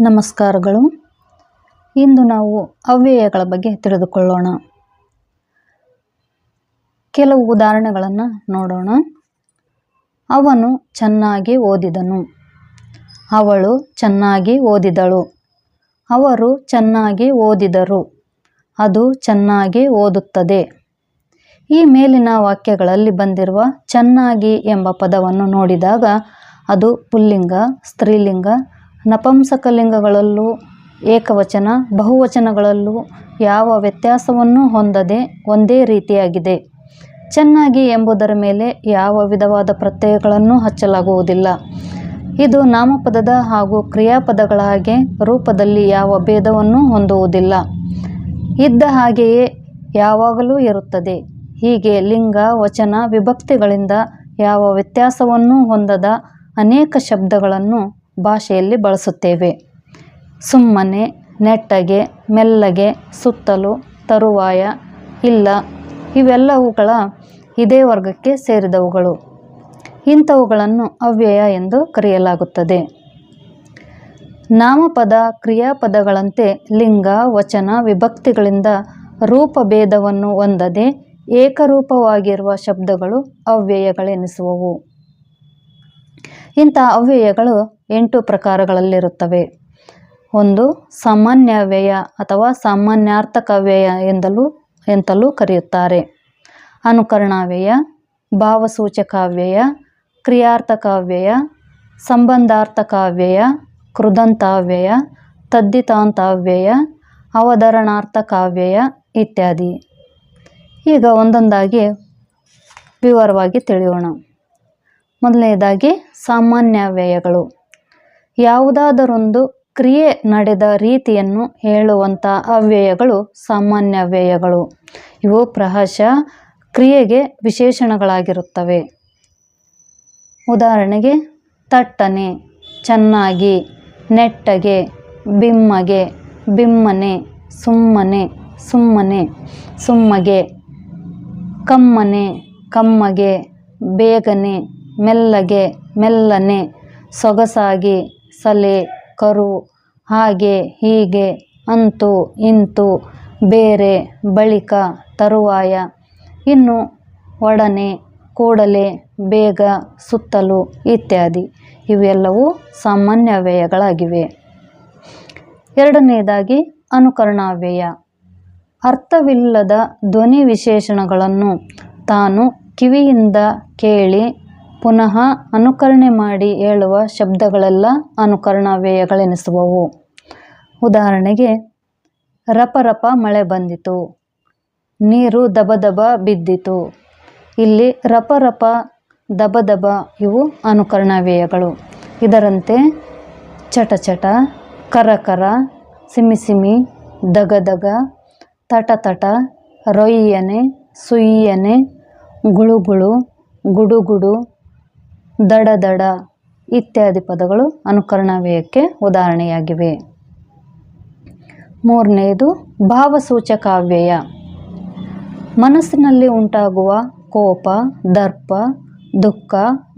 ನಮಸ್ಕಾರಗಳು. ಇಂದು ನಾವು ಅವ್ಯಯಗಳ ಬಗ್ಗೆ ತಿಳಿದುಕೊಳ್ಳೋಣ. ಕೆಲವು ಉದಾಹರಣೆಗಳನ್ನು ನೋಡೋಣ. ಅವನು ಚೆನ್ನಾಗಿ ಓದಿದನು. ಅವಳು ಚೆನ್ನಾಗಿ ಓದಿದಳು. ಅವರು ಚೆನ್ನಾಗಿ ಓದಿದರು. ಅದು ಚೆನ್ನಾಗಿ ಓದುತ್ತದೆ. ಈ ಮೇಲಿನ ವಾಕ್ಯಗಳಲ್ಲಿ ಬಂದಿರುವ ಚೆನ್ನಾಗಿ ಎಂಬ ಪದವನ್ನು ನೋಡಿದಾಗ ಅದು ಪುಲ್ಲಿಂಗ, ಸ್ತ್ರೀಲಿಂಗ, ನಪುಂಸಕಲಿಂಗಗಳಲ್ಲೂ ಏಕವಚನ, ಬಹುವಚನಗಳಲ್ಲೂ ಯಾವ ವ್ಯತ್ಯಾಸವನ್ನೂ ಹೊಂದದೆ ಒಂದೇ ರೀತಿಯಾಗಿದೆ. ಚೆನ್ನಾಗಿ ಎಂಬುದರ ಮೇಲೆ ಯಾವ ವಿಧವಾದ ಪ್ರತ್ಯಯಗಳನ್ನು ಹಚ್ಚಲಾಗುವುದಿಲ್ಲ. ಇದು ನಾಮಪದದ ಹಾಗೂ ಕ್ರಿಯಾಪದಗಳ ಹಾಗೆ ರೂಪದಲ್ಲಿ ಯಾವ ಭೇದವನ್ನೂ ಹೊಂದುವುದಿಲ್ಲ. ಇದ್ದ ಹಾಗೆಯೇ ಯಾವಾಗಲೂ ಇರುತ್ತದೆ. ಹೀಗೆ ಲಿಂಗ, ವಚನ, ವಿಭಕ್ತಿಗಳಿಂದ ಯಾವ ವ್ಯತ್ಯಾಸವನ್ನೂ ಹೊಂದದ ಅನೇಕ ಶಬ್ದಗಳನ್ನು ಭಾಷೆಯಲ್ಲಿ ಬಳಸುತ್ತೇವೆ. ಸುಮ್ಮನೆ, ನೆಟ್ಟಗೆ, ಮೆಲ್ಲಗೆ, ಸುತ್ತಲೂ, ತರುವಾಯ, ಇಲ್ಲ ಇವೆಲ್ಲವುಗಳ ಇದೇ ವರ್ಗಕ್ಕೆ ಸೇರಿದವುಗಳು. ಇಂಥವುಗಳನ್ನು ಅವ್ಯಯ ಎಂದು ಕರೆಯಲಾಗುತ್ತದೆ. ನಾಮಪದ, ಕ್ರಿಯಾಪದಗಳಂತೆ ಲಿಂಗ, ವಚನ, ವಿಭಕ್ತಿಗಳಿಂದ ರೂಪಭೇದವನ್ನು ಹೊಂದದೆ ಏಕರೂಪವಾಗಿರುವ ಶಬ್ದಗಳು ಅವ್ಯಯಗಳೆನಿಸುವವು. ಇಂಥ ಅವ್ಯಯಗಳು 8 ಪ್ರಕಾರಗಳಲ್ಲಿರುತ್ತವೆ. 1. ಸಾಮಾನ್ಯಾವ್ಯಯ ಅಥವಾ ಸಾಮಾನ್ಯಾರ್ಥಕ ಅವ್ಯಯ ಎಂತಲೂ ಕರೆಯುತ್ತಾರೆ. ಅನುಕರಣಾವ್ಯಯ, ಭಾವಸೂಚಕಾವ್ಯಯ, ಕ್ರಿಯಾರ್ಥಕಾವ್ಯಯ, ಸಂಬಂಧಾರ್ಥಕಾವ್ಯಯ, ಕೃದಂತಾವ್ಯಯ, ತದ್ಧಿತಾಂತಾವ್ಯಯ, ಅವತರಣಾರ್ಥಕಾವ್ಯಯ ಇತ್ಯಾದಿ. ಈಗ ಒಂದೊಂದಾಗಿ ವಿವರವಾಗಿ ತಿಳಿಯೋಣ. ಮೊದಲನೇದಾಗಿ ಸಾಮಾನ್ಯಾವ್ಯಯಗಳು. ಯಾವುದಾದರೊಂದು ಕ್ರಿಯೆ ನಡೆದ ರೀತಿಯನ್ನು ಹೇಳುವಂಥ ಅವ್ಯಯಗಳು ಸಾಮಾನ್ಯಾವ್ಯಯಗಳು. ಇವು ಪ್ರಾಯಶಃ ಕ್ರಿಯೆಗೆ ವಿಶೇಷಣಗಳಾಗಿರುತ್ತವೆ. ಉದಾಹರಣೆಗೆ ತಟ್ಟನೆ, ಚೆನ್ನಾಗಿ, ನೆಟ್ಟಗೆ, ಬಿಮ್ಮಗೆ, ಬಿಮ್ಮನೆ, ಸುಮ್ಮನೆ, ಸುಮ್ಮನೆ, ಸುಮ್ಮಗೆ, ಕಮ್ಮನೆ, ಕಮ್ಮಗೆ, ಬೇಗನೆ, ಮೆಲ್ಲಗೆ, ಮೆಲ್ಲನೆ, ಸೊಗಸಾಗಿ, ಸಲೆ, ಕರು, ಹಾಗೆ, ಹೀಗೆ, ಅಂತೂ, ಇಂತೂ, ಬೇರೆ, ಬಳಿಕ, ತರುವಾಯ, ಇನ್ನು, ಒಡನೆ, ಕೂಡಲೇ, ಬೇಗ, ಸುತ್ತಲೂ ಇತ್ಯಾದಿ. ಇವೆಲ್ಲವೂ ಸಾಮಾನ್ಯಾವ್ಯಯಗಳಾಗಿವೆ. ಎರಡನೆಯದಾಗಿ ಅನುಕರಣಾವ್ಯಯ. ಅರ್ಥವಿಲ್ಲದ ಧ್ವನಿ ವಿಶೇಷಣಗಳನ್ನು ತಾನು ಕಿವಿಯಿಂದ ಕೇಳಿ ಪುನಃ ಅನುಕರಣೆ ಮಾಡಿ ಹೇಳುವ ಶಬ್ದಗಳೆಲ್ಲ ಅನುಕರಣಾವ್ಯಯಗಳೆನಿಸುವವು. ಉದಾಹರಣೆಗೆ ರಪರಪ ಮಳೆ ಬಂದಿತು, ನೀರು ದಬದಬ ಬಿದ್ದಿತು. ಇಲ್ಲಿ ರಪರಪ, ದಬದಬ ಇವು ಅನುಕರಣಾವ್ಯಯಗಳು. ಇದರಂತೆ ಚಟಚಟ, ಕರಕರ, ಸಿಮಿಸಿಮಿ, ದಗದಗ, ತಟತಟ, ರೊಯ್ಯನೆ, ಸುಯ್ಯನೆ, ಗುಳುಗುಳು, ಗುಡುಗುಡು, ದಡದಡ ಇತ್ಯಾದಿ ಪದಗಳು ಅನುಕರಣಾವ್ಯಯಕ್ಕೆ ಉದಾಹರಣೆಯಾಗಿವೆ. ಮೂರನೆಯದು ಭಾವಸೂಚಕಾವ್ಯಯ. ಮನಸ್ಸಿನಲ್ಲಿ ಉಂಟಾಗುವ ಕೋಪ, ದರ್ಪ, ದುಃಖ,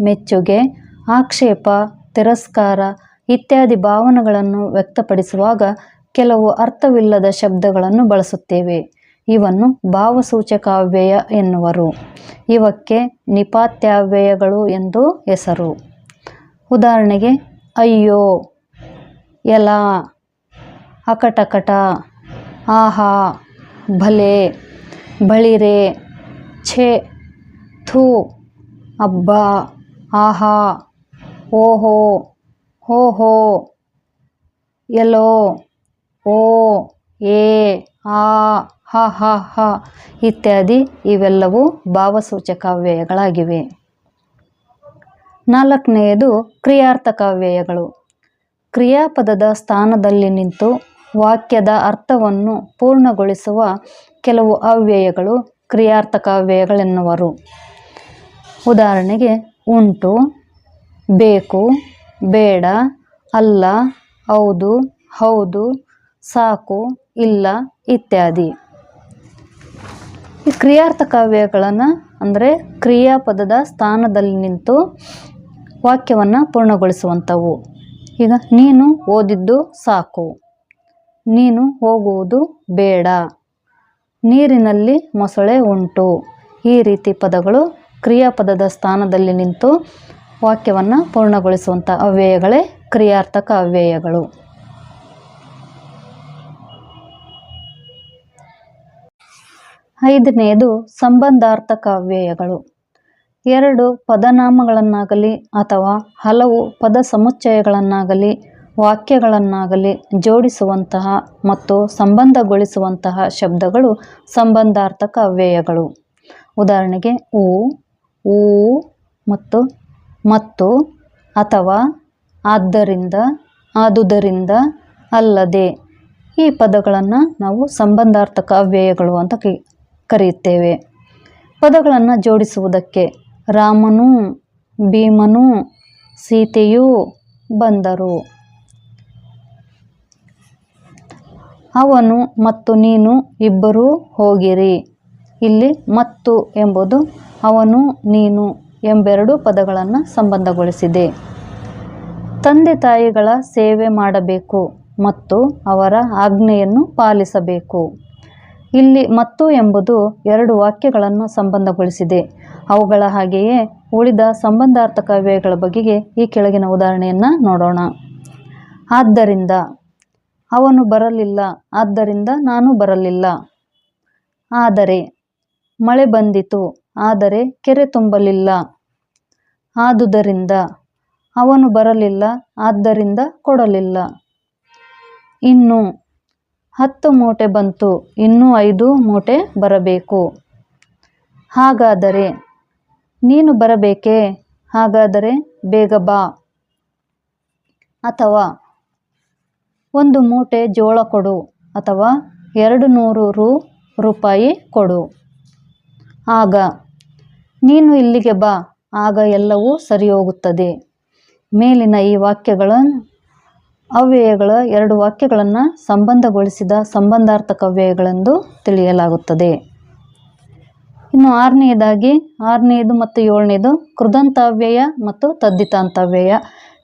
ಮೆಚ್ಚುಗೆ, ಆಕ್ಷೇಪ, ತಿರಸ್ಕಾರ ಇತ್ಯಾದಿ ಭಾವನೆಗಳನ್ನು ವ್ಯಕ್ತಪಡಿಸುವಾಗ ಕೆಲವು ಅರ್ಥವಿಲ್ಲದ ಶಬ್ದಗಳನ್ನು ಬಳಸುತ್ತೇವೆ. ಇವನ್ನು ಭಾವಸೂಚಕಾವ್ಯಯ ಎನ್ನುವರು. ಇವಕ್ಕೆ ನಿಪಾತ್ಯಾವ್ಯಯಗಳು ಎಂದು ಹೆಸರು. ಉದಾಹರಣೆಗೆ ಅಯ್ಯೋ, ಎಲಾ, ಅಕಟಕಟ, ಆಹಾ, ಭಲೆ, ಬಳಿರೆ, ಛೆ, ಥೂ, ಅಬ್ಬಾ, ಆಹಾ, ಓಹೋ, ಹೋಹೋ, ಎಲೋ, ಓ, ಏ, ಆ, ಹ ಹ ಹ ಇತ್ಯಾದಿ. ಇವೆಲ್ಲವೂ ಭಾವಸೂಚಕಾವ್ಯಯಗಳಾಗಿವೆ. ನಾಲ್ಕನೆಯದು ಕ್ರಿಯಾರ್ಥಕಾವ್ಯಯಗಳು. ಕ್ರಿಯಾಪದದ ಸ್ಥಾನದಲ್ಲಿ ನಿಂತು ವಾಕ್ಯದ ಅರ್ಥವನ್ನು ಪೂರ್ಣಗೊಳಿಸುವ ಕೆಲವು ಅವ್ಯಯಗಳು ಕ್ರಿಯಾರ್ಥಕಾವ್ಯಯಗಳೆನ್ನುವರು. ಉದಾಹರಣೆಗೆ ಉಂಟು, ಬೇಕು, ಬೇಡ, ಅಲ್ಲ, ಹೌದು, ಹೌದು, ಸಾಕು, ಇಲ್ಲ ಇತ್ಯಾದಿ. ಈ ಕ್ರಿಯಾರ್ಥಕಾವ್ಯಗಳನ್ನು ಅಂದರೆ ಕ್ರಿಯಾಪದದ ಸ್ಥಾನದಲ್ಲಿ ನಿಂತು ವಾಕ್ಯವನ್ನು ಪೂರ್ಣಗೊಳಿಸುವಂಥವು. ಈಗ ನೀನು ಓದಿದ್ದು ಸಾಕು, ನೀನು ಹೋಗುವುದು ಬೇಡ, ನೀರಿನಲ್ಲಿ ಮೊಸಳೆ ಉಂಟು. ಈ ರೀತಿ ಪದಗಳು ಕ್ರಿಯಾಪದದ ಸ್ಥಾನದಲ್ಲಿ ನಿಂತು ವಾಕ್ಯವನ್ನು ಪೂರ್ಣಗೊಳಿಸುವಂಥ ಅವ್ಯಯಗಳೇ ಕ್ರಿಯಾರ್ಥಕ ಅವ್ಯಯಗಳು. ಐದನೆಯದು ಸಂಬಂಧಾರ್ಥಕ ಅವ್ಯಯಗಳು. ಎರಡು ಪದನಾಮಗಳನ್ನಾಗಲಿ ಅಥವಾ ಹಲವು ಪದ ಸಮುಚ್ಚಯಗಳನ್ನಾಗಲಿ ವಾಕ್ಯಗಳನ್ನಾಗಲಿ ಜೋಡಿಸುವಂತಹ ಮತ್ತು ಸಂಬಂಧಗೊಳಿಸುವಂತಹ ಶಬ್ದಗಳು ಸಂಬಂಧಾರ್ಥಕ ಅವ್ಯಯಗಳು. ಉದಾಹರಣೆಗೆ ಊ, ಊ ಮತ್ತು ಅಥವಾ ಆದ್ದರಿಂದ, ಆದುದರಿಂದ, ಅಲ್ಲದೆ ಈ ಪದಗಳನ್ನು ನಾವು ಸಂಬಂಧಾರ್ಥಕ ಅವ್ಯಯಗಳು ಅಂತ ಕರೆಯುತ್ತೇವೆ. ಪದಗಳನ್ನು ಜೋಡಿಸುವುದಕ್ಕೆ ರಾಮನು, ಭೀಮನು, ಸೀತೆಯು ಬಂದರು. ಅವನು ಮತ್ತು ನೀನು ಇಬ್ಬರೂ ಹೋಗಿರಿ. ಇಲ್ಲಿ ಮತ್ತು ಎಂಬುದು ಅವನು ನೀನು ಎಂಬೆರಡು ಪದಗಳನ್ನು ಸಂಬಂಧಗೊಳಿಸಿದೆ. ತಂದೆ ತಾಯಿಗಳ ಸೇವೆ ಮಾಡಬೇಕು ಮತ್ತು ಅವರ ಆಜ್ಞೆಯನ್ನು ಪಾಲಿಸಬೇಕು. ಇಲ್ಲಿ ಮತ್ತು ಎಂಬುದು ಎರಡು ವಾಕ್ಯಗಳನ್ನು ಸಂಬಂಧಗೊಳಿಸಿದೆ. ಅವುಗಳ ಹಾಗೆಯೇ ಉಳಿದ ಸಂಬಂಧಾರ್ಥಕ ಅವ್ಯಯಗಳ ಬಗೆಗೆ ಈ ಕೆಳಗಿನ ಉದಾಹರಣೆಯನ್ನು ನೋಡೋಣ. ಆದ್ದರಿಂದ ಅವನು ಬರಲಿಲ್ಲ, ಆದ್ದರಿಂದ ನಾನು ಬರಲಿಲ್ಲ. ಆದರೆ ಮಳೆ ಬಂದಿತು, ಆದರೆ ಕೆರೆ ತುಂಬಲಿಲ್ಲ. ಆದುದರಿಂದ ಅವನು ಬರಲಿಲ್ಲ, ಆದ್ದರಿಂದ ಕೊಡಲಿಲ್ಲ. ಇನ್ನು 10 ಮೂಟೆ ಬಂತು, ಇನ್ನೂ 5 ಮೂಟೆ ಬರಬೇಕು. ಹಾಗಾದರೆ ನೀನು ಬರಬೇಕೇ? ಹಾಗಾದರೆ ಬೇಗ ಬಾ. ಅಥವಾ 1 ಮೂಟೆ ಜೋಳ ಕೊಡು, ಅಥವಾ 200 ರೂಪಾಯಿ ಕೊಡು. ಆಗ ನೀನು ಇಲ್ಲಿಗೆ ಬಾ, ಆಗ ಎಲ್ಲವೂ ಸರಿ ಹೋಗುತ್ತದೆ. ಮೇಲಿನ ಈ ವಾಕ್ಯಗಳ ಅವ್ಯಯಗಳ ಎರಡು ವಾಕ್ಯಗಳನ್ನು ಸಂಬಂಧಗೊಳಿಸಿದ ಸಂಬಂಧಾರ್ಥಕ ಅವ್ಯಯಗಳೆಂದು ತಿಳಿಯಲಾಗುತ್ತದೆ. ಇನ್ನು ಆರನೆಯದು ಮತ್ತು 7ನೇದು ಕೃದಂತಾವ್ಯಯ ಮತ್ತು ತದ್ದಿತಾಂತವ್ಯಯ.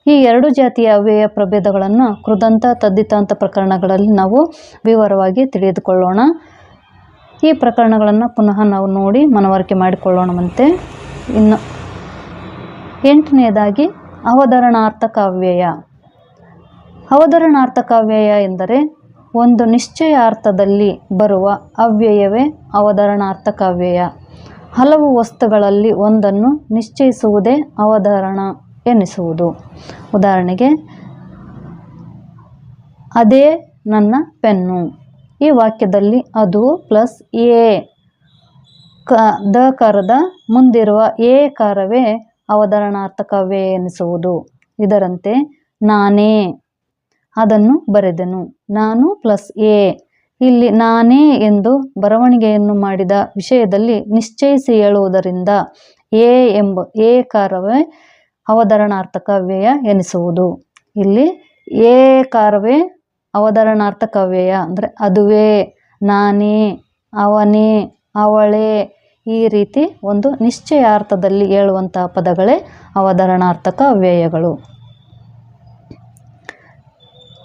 ಈ ಎರಡು ಜಾತಿಯ ಅವ್ಯಯ ಪ್ರಭೇದಗಳನ್ನು ಕೃದಂತ ತದ್ದಿತಾಂತ ಪ್ರಕರಣಗಳಲ್ಲಿ ನಾವು ವಿವರವಾಗಿ ತಿಳಿದುಕೊಳ್ಳೋಣ. ಈ ಪ್ರಕರಣಗಳನ್ನು ಪುನಃ ನಾವು ನೋಡಿ ಮನವರಿಕೆ ಮಾಡಿಕೊಳ್ಳೋಣವಂತೆ. ಇನ್ನು 8ನೇದಾಗಿ ಅವತರಣಾರ್ಥಕ ಅವ್ಯಯ. ಅವತರಣಾರ್ಥಕ ಅವ್ಯಯ ಎಂದರೆ ಒಂದು ನಿಶ್ಚಯ ಅರ್ಥದಲ್ಲಿ ಬರುವ ಅವ್ಯಯವೇ ಅವತರಣಾರ್ಥಕ ಅವ್ಯಯ. ಹಲವು ವಸ್ತುಗಳಲ್ಲಿ ಒಂದನ್ನು ನಿಶ್ಚಯಿಸುವುದೇ ಅವತರಣ ಎನ್ನಿಸುವುದು. ಉದಾಹರಣೆಗೆ ಅದೇ ನನ್ನ ಪೆನ್ನು. ಈ ವಾಕ್ಯದಲ್ಲಿ ಅದು ಪ್ಲಸ್ ಎ ದಕಾರದ ಮುಂದಿರುವ ಎ ಕಾರವೇ ಅವತರಣಾರ್ಥಕ ಅವ್ಯಯ ಎನ್ನಿಸುವುದು. ಇದರಂತೆ ನಾನೇ ಅದನ್ನು ಬರೆದೆನು. ನಾನು ಪ್ಲಸ್ ಎ. ಇಲ್ಲಿ ನಾನೇ ಎಂದು ಬರವಣಿಗೆಯನ್ನು ಮಾಡಿದ ವಿಷಯದಲ್ಲಿ ನಿಶ್ಚಯಿಸಿ ಹೇಳುವುದರಿಂದ ಎ ಕಾರವೇ ಅವತರಣಾರ್ಥಕ ಅವ್ಯಯ ಎನಿಸುವುದು. ಇಲ್ಲಿ ಎ ಕಾರವೇ ಅವತರಣಾರ್ಥಕ ಅವ್ಯಯ ಅಂದರೆ ಅದುವೇ, ನಾನೇ, ಅವನೇ, ಅವಳೇ, ಈ ರೀತಿ ಒಂದು ನಿಶ್ಚಯಾರ್ಥದಲ್ಲಿ ಹೇಳುವಂತಹ ಪದಗಳೇ ಅವತರಣಾರ್ಥಕ ಅವ್ಯಯಗಳು.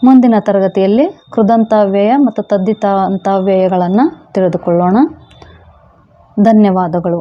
ಮುಂದಿನ ತರಗತಿಯಲ್ಲಿ ಕೃದಂತಾವ್ಯಯ ಮತ್ತು ತದ್ದಿತಾಂತವ್ಯಯಗಳನ್ನು ತಿಳಿದುಕೊಳ್ಳೋಣ. ಧನ್ಯವಾದಗಳು.